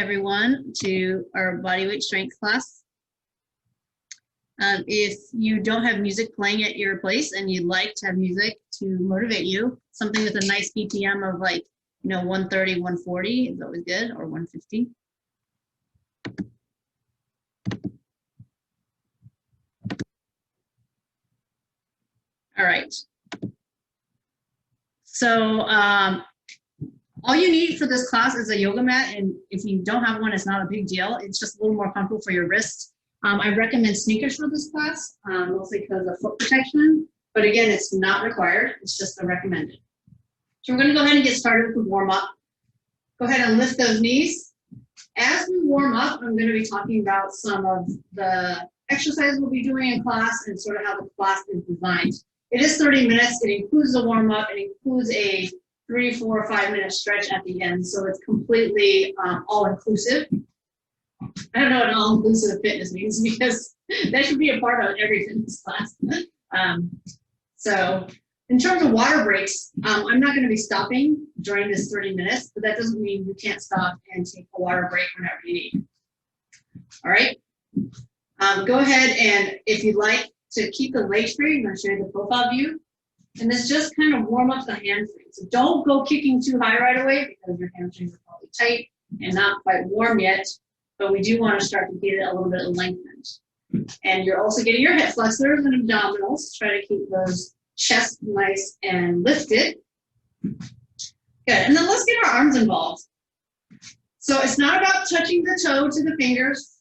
everyone to our bodyweight strength class. If you don't have music playing at your place and you'd like to have music to motivate you, something with a nice BPM of like, 130, 140 is always good, or 150. All right. So all you need for this class is a yoga mat, and if you don't have one, it's not a big deal. It's just a little more comfortable for your wrists. I recommend sneakers for this class, mostly because of foot protection, but again, it's not required. It's just a recommended. So we're gonna go ahead and get started with the warm up. Go ahead and lift those knees. As we warm up, I'm gonna be talking about some of the exercises we'll be doing in class and sort of how the class is designed. It is 30 minutes. It includes a warm up. It includes a 3, 4, 5 minute stretch at the end. So it's completely all inclusive. I don't know what all inclusive fitness means because that should be a part of every fitness class. So in terms of water breaks, I'm not going to be stopping during this 30 minutes, but that doesn't mean you can't stop and take a water break whenever you need. All right. Go ahead, and if you'd like to keep the legs free, I'm going to show you the profile view. And this just kind of warm up the hamstrings. So don't go kicking too high right away because your hamstrings are probably tight and not quite warm yet. But we do want to start to get it a little bit lengthened. And you're also getting your hip flexors and abdominals. Try to keep those chests nice and lifted. Good. And then let's get our arms involved. So it's not about touching the toe to the fingers.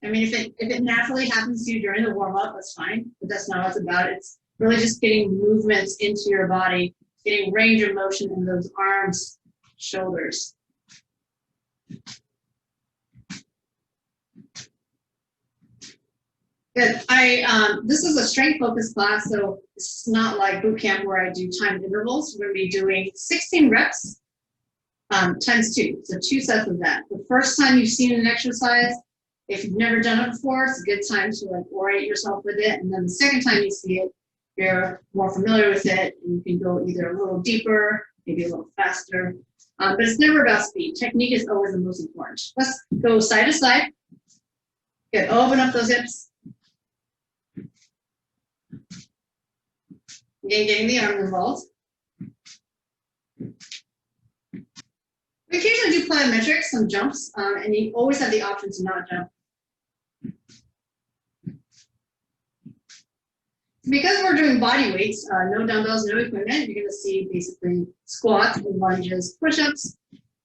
I mean, if it naturally happens to you during the warm-up, that's fine. But that's not what it's about. It's really just getting movements into your body, getting range of motion in those arms, shoulders. Good. This is a strength focused class, so it's not like boot camp where I do timed intervals. We're going to be doing 16 reps times 2, so 2 sets of that. The first time you've seen an exercise, if you've never done it before, it's a good time to like orient yourself with it. And then the second time you see it, you're more familiar with it, and you can go either a little deeper, maybe a little faster. But it's never about speed. Technique is always the most important. Let's go side to side. Good. Open up those hips. Again, getting the arms involved. We occasionally do plyometrics, some jumps, and you always have the option to not jump. Because we're doing body weights, no dumbbells, no equipment, you're going to see basically squats, lunges, push-ups,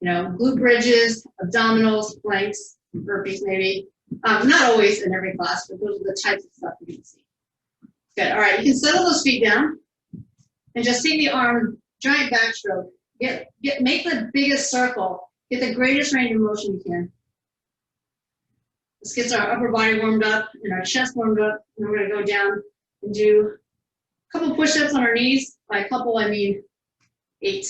glute bridges, abdominals, planks, burpees maybe. Not always in every class, but those are the types of stuff you can see. Good. All right, you can settle those feet down and just take the arm, giant backstroke. Make the biggest circle. Get the greatest range of motion you can. This gets our upper body warmed up and our chest warmed up. And we're going to go down and do a couple push-ups on our knees. By a couple, I mean 8.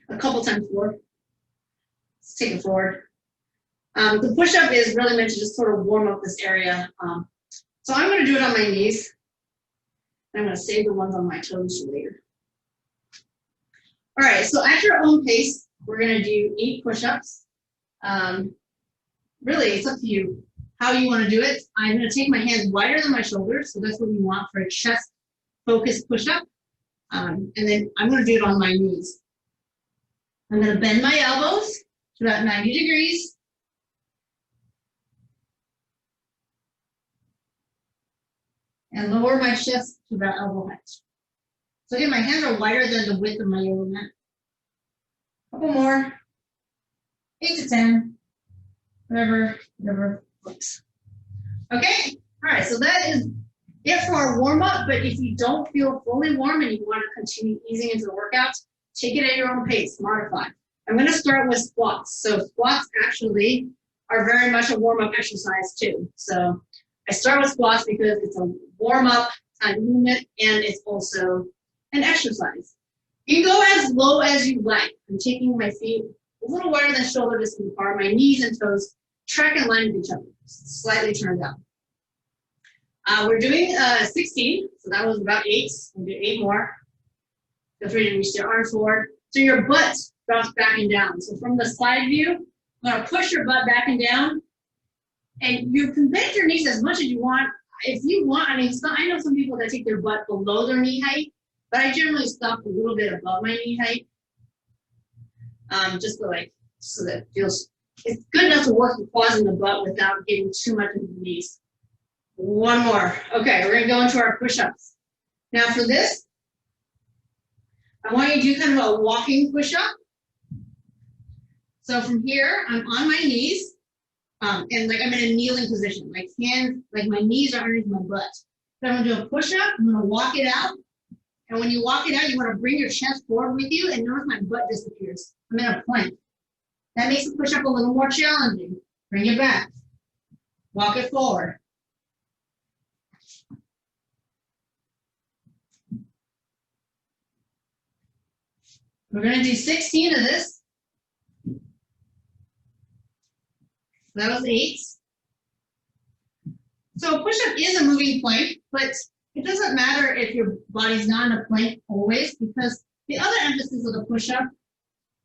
A couple times 4. Let's take it forward. The push-up is really meant to just sort of warm up this area. So I'm going to do it on my knees. I'm going to save the ones on my toes for later. All right, so at your own pace, we're going to do 8 push-ups. Really, it's up to you how you want to do it. I'm going to take my hands wider than my shoulders, so that's what we want for a chest-focused push-up. And then I'm going to do it on my knees. I'm going to bend my elbows to about 90 degrees. And lower my chest to about elbow height. So again, my hands are wider than the width of my yoga mat. Couple more. 8 to 10. Whatever works. Okay. All right. So that is it for our warm up. But if you don't feel fully warm and you want to continue easing into the workout, take it at your own pace. Modify. I'm going to start with squats. So squats actually are very much a warm up exercise too. So I start with squats because it's a warm up time movement and it's also an exercise. You can go as low as you like. I'm taking my feet a little wider than shoulder distance apart. My knees and toes track in line with each other, slightly turned out. We're doing 16, so that was about 8. We'll do 8 more. Feel free to reach your arms forward. So your butt drops back and down. So from the side view, I'm gonna push your butt back and down. And you can bend your knees as much as you want. If you want, I mean, I know some people that take their butt below their knee height, but I generally stop a little bit above my knee height. Just to like, so that it feels, it's good enough to work the quads and the butt without getting too much into the knees. One more. Okay, we're gonna go into our push-ups. Now for this, I want you to do kind of a walking push-up. So from here, I'm on my knees, and like I'm in a kneeling position. My hands, like my knees are underneath my butt. So I'm gonna do a push-up, I'm gonna walk it out. And when you walk it out, you wanna bring your chest forward with you, and notice my butt disappears. I'm in a plank. That makes the push-up a little more challenging. Bring it back. Walk it forward. We're gonna do 16 of this. That was 8. So a push-up is a moving plank, but it doesn't matter if your body's not in a plank always, because the other emphasis of the push-up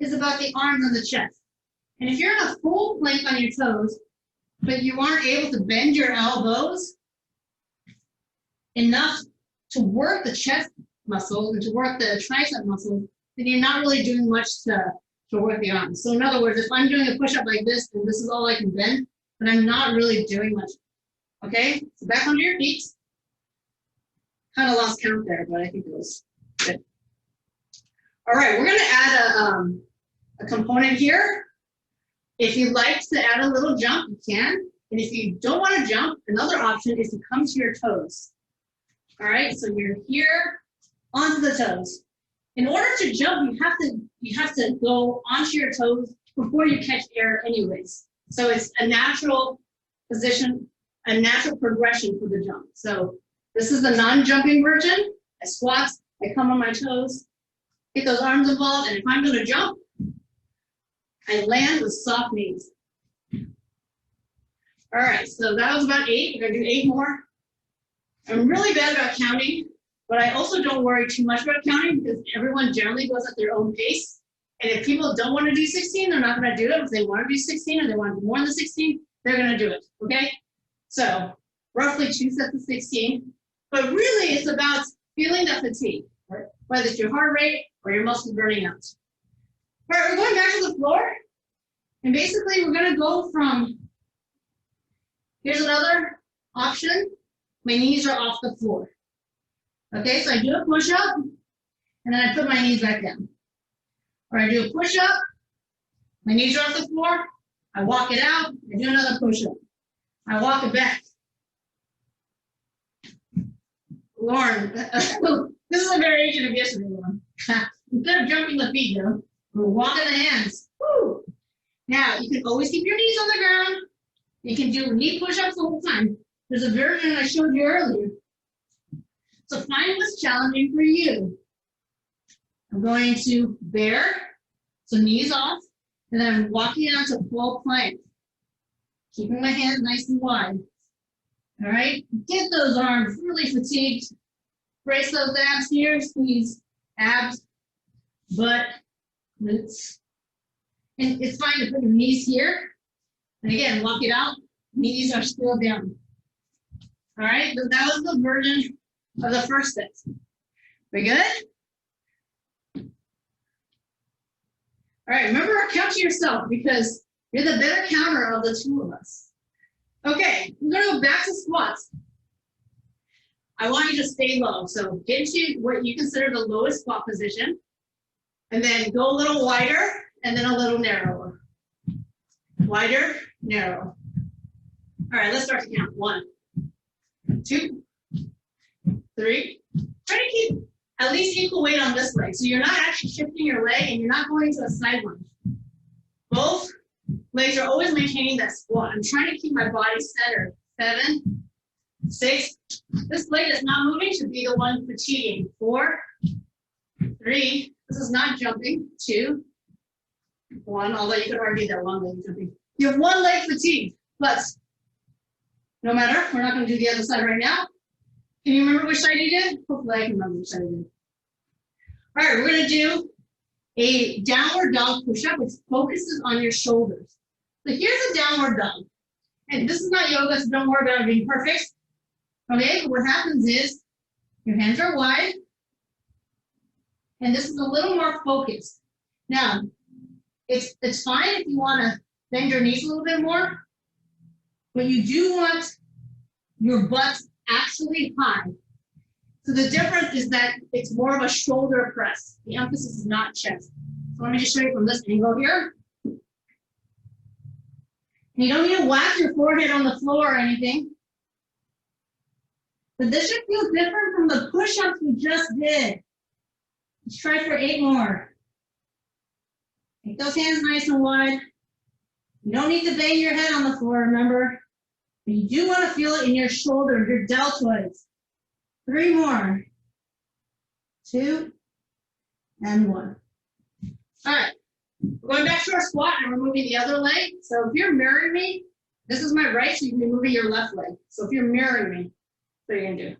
is about the arms and the chest. And if you're in a full plank on your toes, but you aren't able to bend your elbows enough to work the chest muscles and to work the tricep muscles, then you're not really doing much to work the arms. So in other words, if I'm doing a push-up like this, and this is all I can bend, then I'm not really doing much. Okay, so back onto your feet. Kind of lost count there, but I think it was good. All right, we're gonna add a component here. If you'd like to add a little jump, you can. And if you don't want to jump, another option is to come to your toes. All right, so you're here onto the toes. In order to jump, you have to go onto your toes before you catch air anyways. So it's a natural position, a natural progression for the jump. So this is the non-jumping version. I squat, I come on my toes, get those arms involved, and if I'm gonna jump, I land with soft knees. All right, so that was about 8. We're gonna do 8 more. I'm really bad about counting, but I also don't worry too much about counting because everyone generally goes at their own pace. And if people don't want to do 16, they're not going to do it. If they want to do 16 or they want to do more than 16, they're going to do it, okay? So roughly 2 sets of 16. But really, it's about feeling that fatigue, right? Whether it's your heart rate or your muscles burning out. All right, we're going back to the floor. And basically, we're going to go from, here's another option. My knees are off the floor. Okay, so I do a push-up, and then I put my knees back down. Or I do a push-up, my knees are off the floor, I walk it out, I do another push-up. I walk it back. Lauren, this is a variation of yesterday, Lauren. Instead of jumping the feet, though, we're walking the hands. Woo! Now, you can always keep your knees on the ground. You can do knee push-ups the whole time. There's a version I showed you earlier. So find what's challenging for you. I'm going to bear, so knees off, and then I'm walking out to full plank. Keeping my hands nice and wide. All right, get those arms really fatigued. Brace those abs here, squeeze abs, butt, glutes. And it's fine to put your knees here. And again, walk it out, knees are still down. All right, so that was the version of the first set. We good? All right, remember, count to yourself because you're the better counter of the two of us. Okay, we're gonna go back to squats. I want you to stay low. So get into what you consider the lowest squat position, and then go a little wider and then a little narrower. Wider, narrow. All right, let's start to count. 1, 2, 3. Try to keep at least equal weight on this leg. So you're not actually shifting your leg and you're not going to a side lunge. Both legs are always maintaining that squat. I'm trying to keep my body centered. 7, 6. This leg that's not moving should be the one fatiguing. 4, 3. This is not jumping. 2, 1. Although you could argue that one leg is jumping. You have one leg fatigued, but no matter. We're not going to do the other side right now. Can you remember which side you did? Hopefully I can remember which side I did. All right, we're going to do a downward dog push-up, which focuses on your shoulders. So here's a downward dog. And this is not yoga, so don't worry about it being perfect. Okay, but what happens is your hands are wide, and this is a little more focused. Now, it's fine if you want to bend your knees a little bit more, but you do want your butt actually high. So the difference is that it's more of a shoulder press. The emphasis is not chest. So let me just show you from this angle here. You don't need to whack your forehead on the floor or anything. But this should feel different from the push-ups we just did. Let's try for 8 more. Make those hands nice and wide. You don't need to bang your head on the floor, remember? But you do want to feel it in your shoulders, your deltoids. 3 more. 2 and 1. All right. We're going back to our squat and we're moving the other leg. So if you're mirroring me, this is my right, so you can be moving your left leg. So if you're mirroring me, what are you going to do?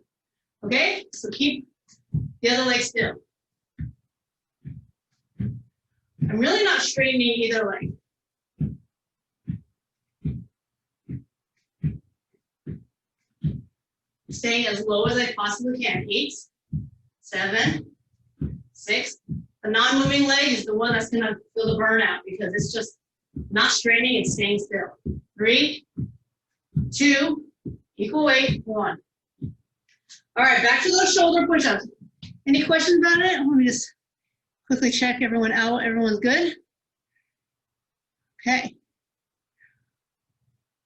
Okay? So keep the other leg still. I'm really not straightening either leg. Staying as low as I possibly can. 8, 7, 6. The non-moving leg is the one that's going to feel the burnout because it's just not straining, it's staying still. 3, 2, equal weight, 1. All right, back to those shoulder push-ups. Any questions about it? Let me just quickly check everyone out. Everyone's good? Okay.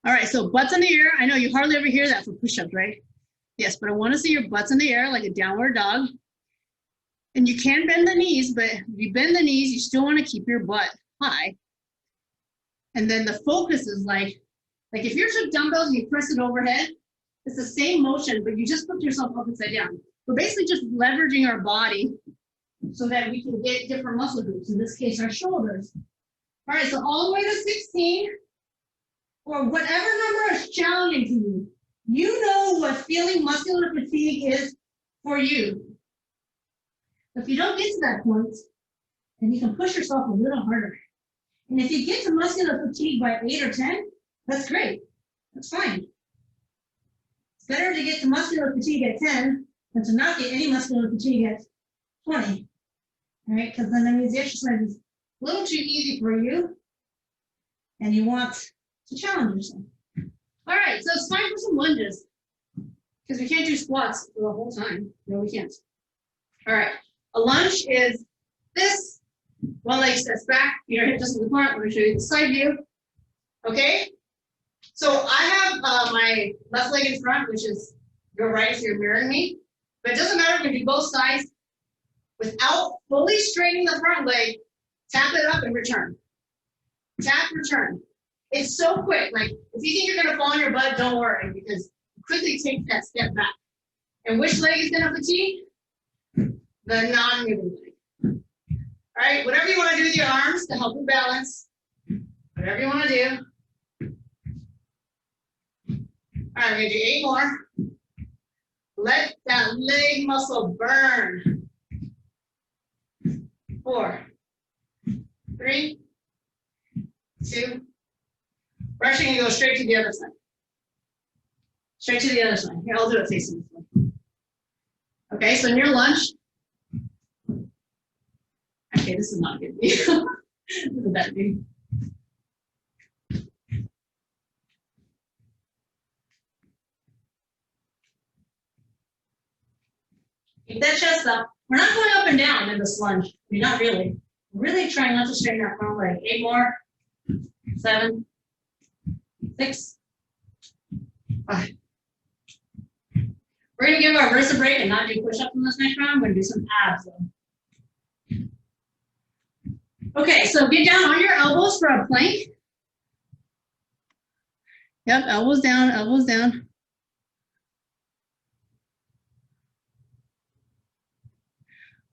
All right, so butts in the air. I know you hardly ever hear that for push-ups, right? Yes, but I want to see your butts in the air like a downward dog. And you can bend the knees, but if you bend the knees, you still want to keep your butt high. And then the focus is like if you took dumbbells and you press it overhead, it's the same motion, but you just put yourself up upside down. We're basically just leveraging our body so that we can get different muscle groups, in this case, our shoulders. All right, so all the way to 16, or whatever number is challenging to you. You know what feeling muscular fatigue is for you. If you don't get to that point, then you can push yourself a little harder. And if you get to muscular fatigue by 8 or 10, that's great. That's fine. It's better to get to muscular fatigue at 10 than to not get any muscular fatigue at 20. All right, because then that means the exercise is a little too easy for you, and you want to challenge yourself. All right, so it's time for some lunges, because we can't do squats for the whole time. No, we can't. All right, a lunge is this. One leg steps back, your hip just in the front. I'm going to show you the side view. Okay, so I have my left leg in front, which is your right, so you're mirroring me. But it doesn't matter, we're going to do both sides. Without fully straightening the front leg, tap it up and return. Tap, return. It's so quick. Like, if you think you're going to fall on your butt, don't worry, because quickly take that step back. And which leg is going to fatigue? The non-moving leg. All right, whatever you want to do with your arms to help you balance, whatever you want to do. All right, we're going to do 8 more. Let that leg muscle burn. 4, 3, 2. We're actually going to go straight to the other side. Straight to the other side. Here, I'll do it facing this way. Okay, so in your lunge. Okay, this is not a good view. Look at that view. Keep that chest up. We're not going up and down in this lunge. I mean, not really. We're really trying not to straighten our front leg. 8 more. 7, 6, 5. We're going to give our wrist a break and not do push-ups in this next round. We're going to do some abs though. Okay, so get down on your elbows for a plank. Yep, elbows down, elbows down.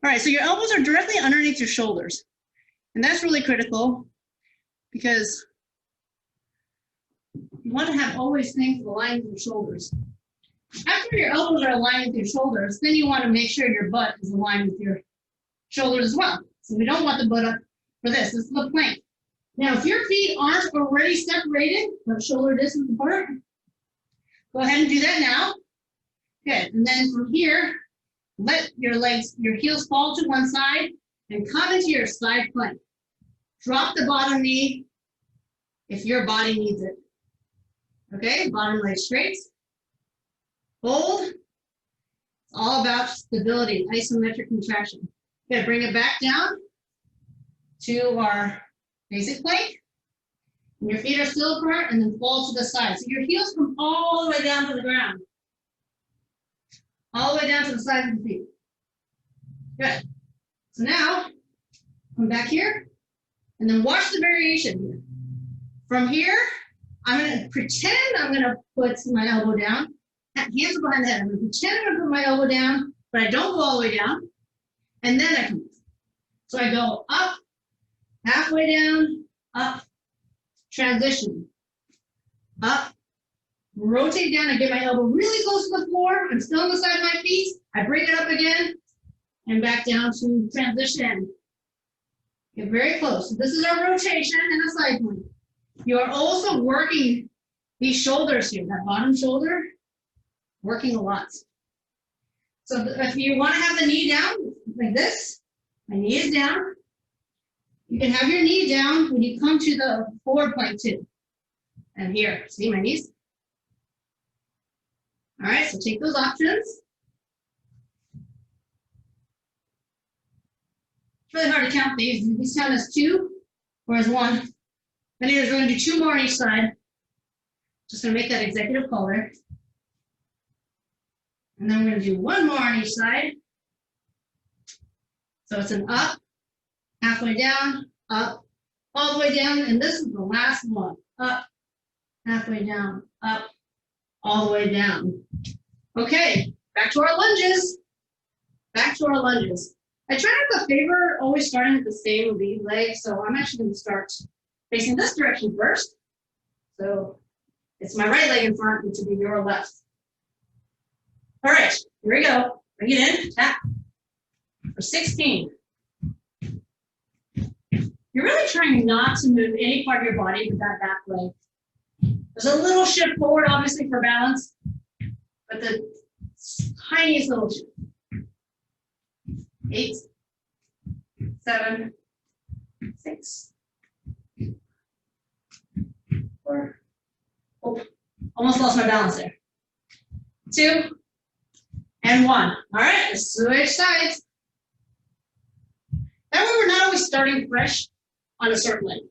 All right, so your elbows are directly underneath your shoulders. And that's really critical because you want to have always things aligned with your shoulders. After your elbows are aligned with your shoulders, then you want to make sure your butt is aligned with your shoulders as well. So we don't want the butt up for this. This is the plank. Now, if your feet aren't already separated, but shoulder distance apart, go ahead and do that now. Good, and then from here, let your legs, your heels fall to one side and come into your side plank. Drop the bottom knee if your body needs it. Okay, bottom leg straight. Hold. It's all about stability, isometric contraction. Good, bring it back down to our basic plank. And your feet are still apart and then fall to the side. So your heels come all the way down to the ground. All the way down to the side of the feet. Good. So now, come back here and then watch the variation here. From here, I'm going to pretend I'm going to put my elbow down. Hands are behind the head. I'm going to pretend I'm going to put my elbow down, but I don't go all the way down. And then I come. So I go up, halfway down, up, transition, up, rotate down. I get my elbow really close to the floor. I'm still on the side of my feet. I bring it up again and back down to transition. Get very close. So this is our rotation and a side plank. You are also working these shoulders here, that bottom shoulder, working a lot. So if you want to have the knee down like this, my knee is down. You can have your knee down when you come to the forward plank too. And here, see my knees? All right, so take those options. It's really hard to count these. These count as 2 or as 1. Then we're going to do 2 more on each side. Just going to make that executive call there. And then we're going to do 1 more on each side. So it's an up, halfway down, up, all the way down. And this is the last one. Up, halfway down, up, all the way down. Okay, back to our lunges. Back to our lunges. I try not to favor always starting with the same lead leg, so I'm actually going to start facing this direction first. So it's my right leg in front, which would be your left. All right, here we go. Bring it in, tap. For 16. You're really trying not to move any part of your body with that back leg. There's a little shift forward, obviously, for balance, but the tiniest little shift. 8, 7, 6, 4. Oh, almost lost my balance there. 2 and 1. All right, let's switch sides. That way we're not always starting fresh on a certain leg.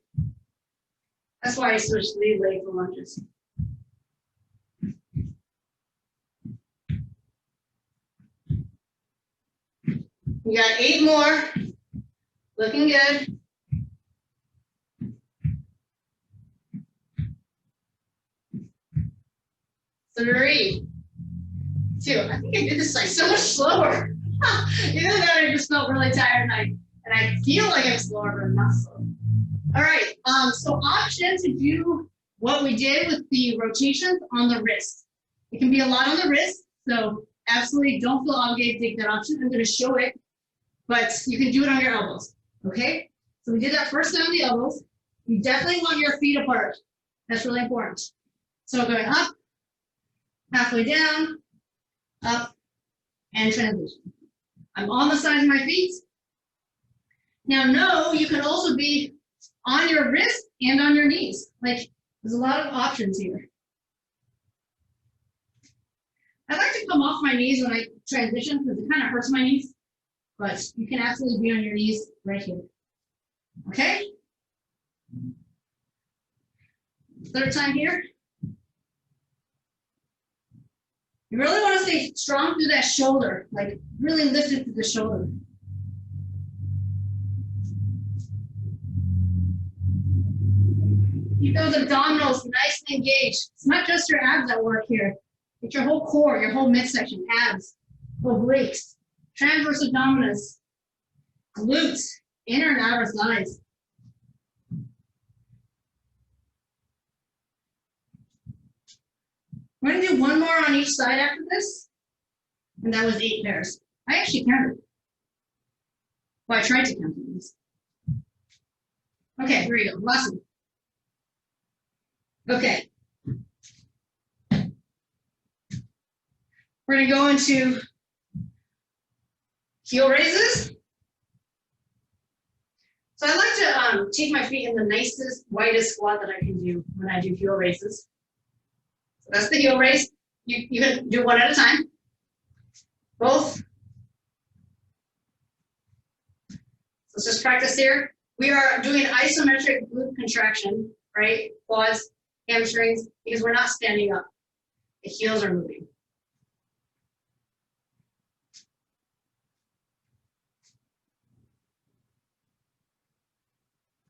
That's why I switched to lead leg for lunges. We got 8 more. Looking good. Three, 2. I think I did this like so much slower. Either that or I just felt really tired and I feel like I'm slower, but I'm not slow. All right, so option to do what we did with the rotations on the wrist. It can be a lot on the wrist, so absolutely don't feel obligated to take that option. I'm going to show it, but you can do it on your elbows, okay? So we did that first time on the elbows. You definitely want your feet apart. That's really important. So going up, halfway down, up, and transition. I'm on the sides of my feet. Now, no, you can also be on your wrist and on your knees. Like, there's a lot of options here. I like to come off my knees when I transition because it kind of hurts my knees, but you can absolutely be on your knees right here. Okay? Third time here. You really want to stay strong through that shoulder, like really lift it through the shoulder. Keep those abdominals nicely engaged. It's not just your abs that work here. It's your whole core, your whole midsection, abs, obliques, transverse abdominis, glutes, inner and outer thighs. We're going to do 1 more on each side after this. And that was 8 pairs. I actually counted. Well, I tried to count these. Okay, here we go. Last one. Okay. We're going to go into heel raises. So I like to take my feet in the nicest, widest squat that I can do when I do heel raises. So that's the heel raise. You can do one at a time. Both. Let's just practice here. We are doing isometric glute contraction, right? Quads, hamstrings, because we're not standing up. The heels are moving.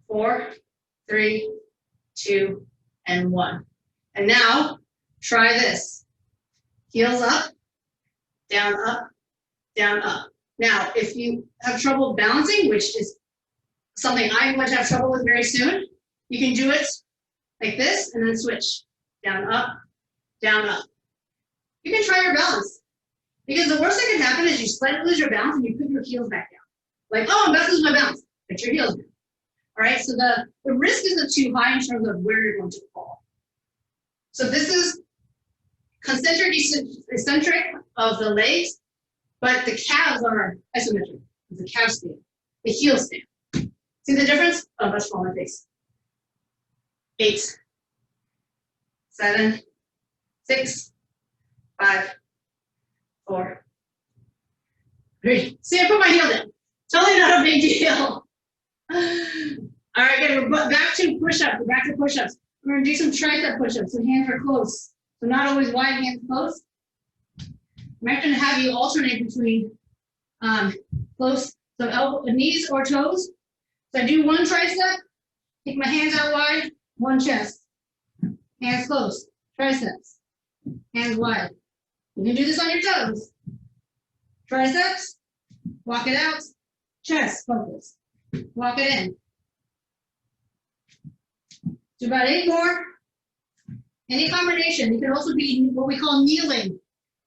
Four, three, two, and one. And now try this. Heels up, down, up, down, up. Now, if you have trouble balancing, which is something I'm going to have trouble with very soon, you can do it like this and then switch. Down, up, down, up. You can try your balance. Because the worst that can happen is you slightly lose your balance and you put your heels back down. Like, oh, I'm about to lose my balance. Put your heels down. All right, so the risk isn't too high in terms of where you're going to fall. So this is concentric eccentric of the legs, but the calves are isometric. The calves stand, the heels stand. See the difference? Oh, that's on my face. 8, 7, 6, 5, 4, 3. See, I put my heel down. Totally not a big deal. All right, again, we're back to push-ups. We're back to push-ups. We're going to do some tricep push-ups. So hands are close. So not always wide, hands close. I'm actually going to have you alternate between close, so elbow, knees or toes. So I do one tricep, take my hands out wide, one chest. Hands close, triceps, hands wide. You can do this on your toes. Triceps, walk it out, chest, focus. Walk it in. Do about 8 more. Any combination. You can also be what we call kneeling.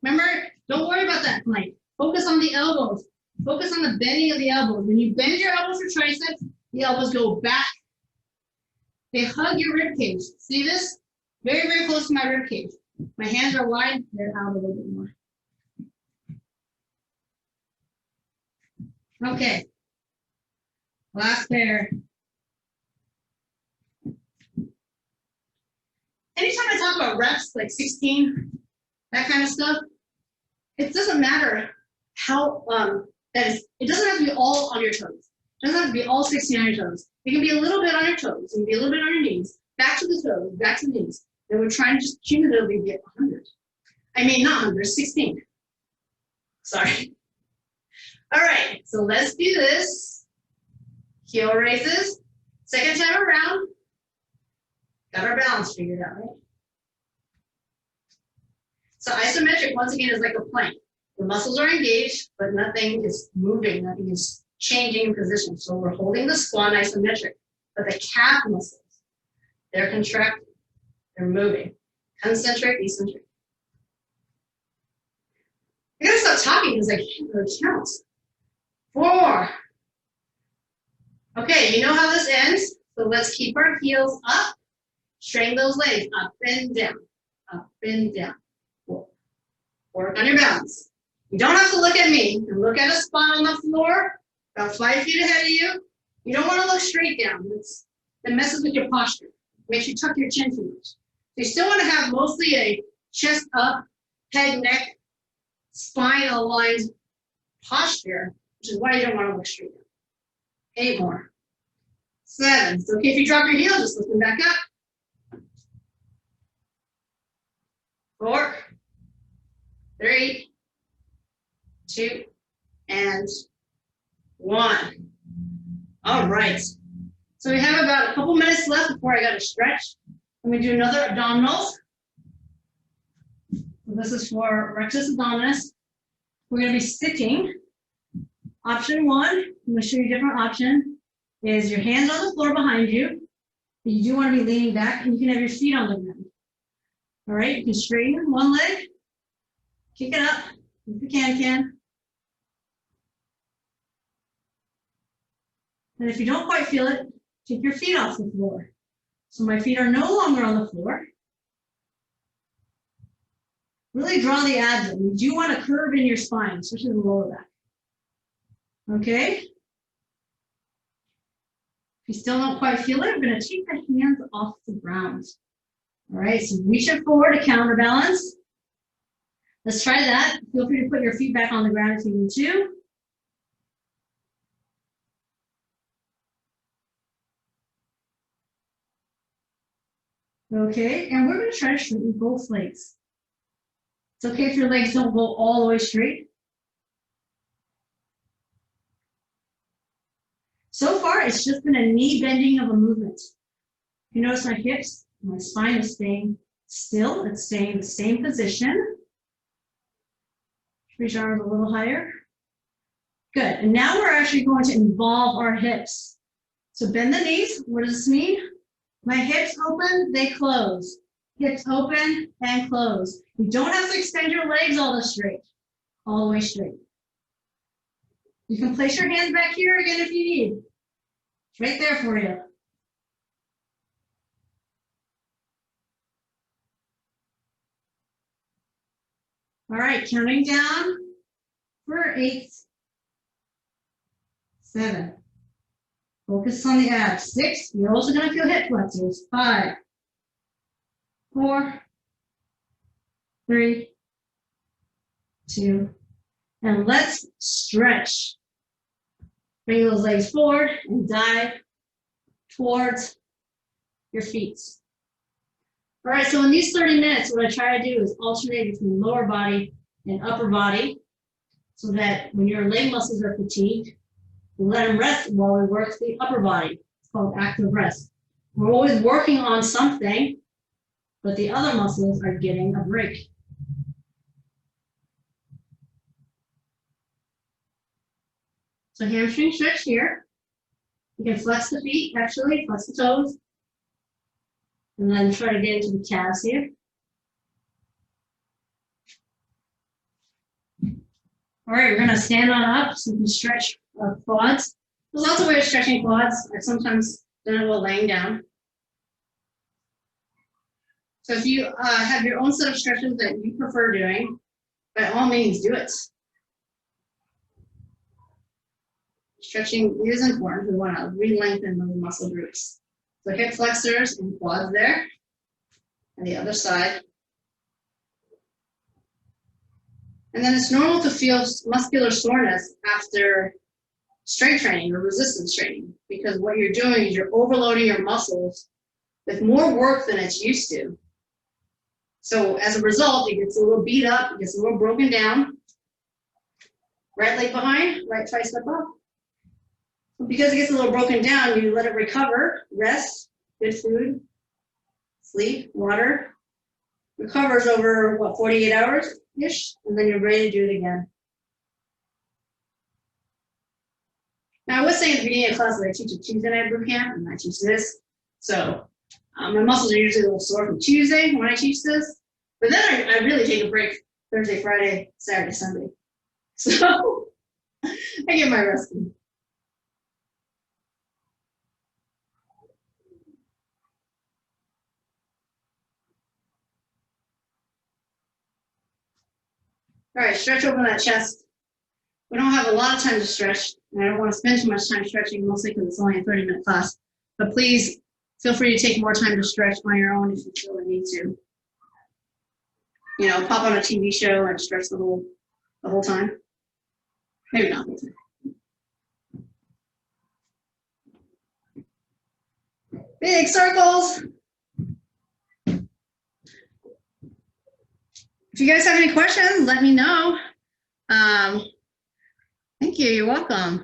Remember, don't worry about that plank. Focus on the elbows. Focus on the bending of the elbows. When you bend your elbows for triceps, the elbows go back. They hug your rib cage. See this? Very, very close to my rib cage. My hands are wide. They're out a little bit more. Okay. Last pair. Anytime I talk about reps, like 16, that kind of stuff, it doesn't matter how, it doesn't have to be all on your toes. It doesn't have to be all 16 on your toes. It can be a little bit on your toes, it can be a little bit on your knees, back to the toes, back to the knees. Then we're trying to just cumulatively get 100. I mean, not 100, 16. Sorry. All right, so let's do this. Heel raises. Second time around. Got our balance figured out, right? So isometric, once again, is like a plank. The muscles are engaged, but nothing is moving, nothing is changing position. So we're holding the squat isometric, but the calf muscles, they're contracted, they're moving. Concentric, eccentric. I gotta stop talking because I can't really count. 4 more. Okay, you know how this ends, so let's keep our heels up. Straighten those legs up and down, up and down. Work on your balance. You don't have to look at me. You can look at a spot on the floor about 5 feet ahead of you. You don't want to look straight down. That messes with your posture. It makes you tuck your chin too much. So you still want to have mostly a chest up, head, neck, spine aligned posture, which is why you don't want to look straight down. 8 more. 7. It's okay if you drop your heel, just lift them back up. 4, 3, 2, and 1. All right. So we have about a couple minutes left before I got to stretch. I'm going to do another abdominals. So this is for rectus abdominis. We're going to be sitting. Option 1, I'm going to show you a different option, is your hands on the floor behind you. But you do want to be leaning back, and you can have your feet on the ground. All right, you can straighten one leg, kick it up, if you can. And if you don't quite feel it, Take your feet off the floor. So my feet are no longer on the floor. Really draw the abs in. You do want to curve in your spine, especially the lower back. Okay? If you still don't quite feel it, we're going to take the hands off the ground. All right, so reach it forward to counterbalance. Let's try that. Feel free to put your feet back on the ground if you need to. Okay, and we're going to try to straighten both legs. It's okay if your legs don't go all the way straight. So far, it's just been a knee bending of a movement. You notice my hips, my spine is staying still. It's staying in the same position. Reach your arms a little higher. Good, and now we're actually going to involve our hips. So bend the knees. What does this mean? My hips open, they close. Hips open and close. You don't have to extend your legs all the way straight. You can place your hands back here again if you need. It's right there for you. All right, counting down for 8, 7. Focus on the abs. 6, you're also going to feel hip flexors. 5, 4, 3, 2, and let's stretch. Bring those legs forward and dive towards your feet. All right, so in these 30 minutes, what I try to do is alternate between lower body and upper body so that when your leg muscles are fatigued, we let them rest while we work the upper body. It's called active rest. We're always working on something, but the other muscles are getting a break. So hamstring stretch here. You can flex the feet, actually, flex the toes. And then try to get into the calves here. All right, we're gonna stand on up so we can stretch our quads. There's lots of ways of stretching quads. I've sometimes done it while laying down. So if you have your own set of stretches that you prefer doing, by all means do it. Stretching is important. We want to re-lengthen those muscle groups. So hip flexors and quads there, and the other side. And then it's normal to feel muscular soreness after strength training or resistance training, because what you're doing is you're overloading your muscles with more work than it's used to. So as a result, it gets a little beat up, it gets a little broken down. Right leg behind, right tricep up. Because it gets a little broken down, you let it recover, rest, good food, sleep, water. Recovers over, 48 hours-ish, and then you're ready to do it again. Now, I was saying at the beginning of class that I teach a Tuesday night boot camp, and I teach this. So my muscles are usually a little sore from Tuesday when I teach this. But then I really take a break Thursday, Friday, Saturday, Sunday. So I get my rest in. All right, stretch open that chest. We don't have a lot of time to stretch, and I don't want to spend too much time stretching, mostly because it's only a 30-minute class. But please feel free to take more time to stretch on your own if you feel the need to. You know, pop on a TV show and stretch the whole time. Maybe not. Big circles. If you guys have any questions, let me know. Thank you. You're welcome.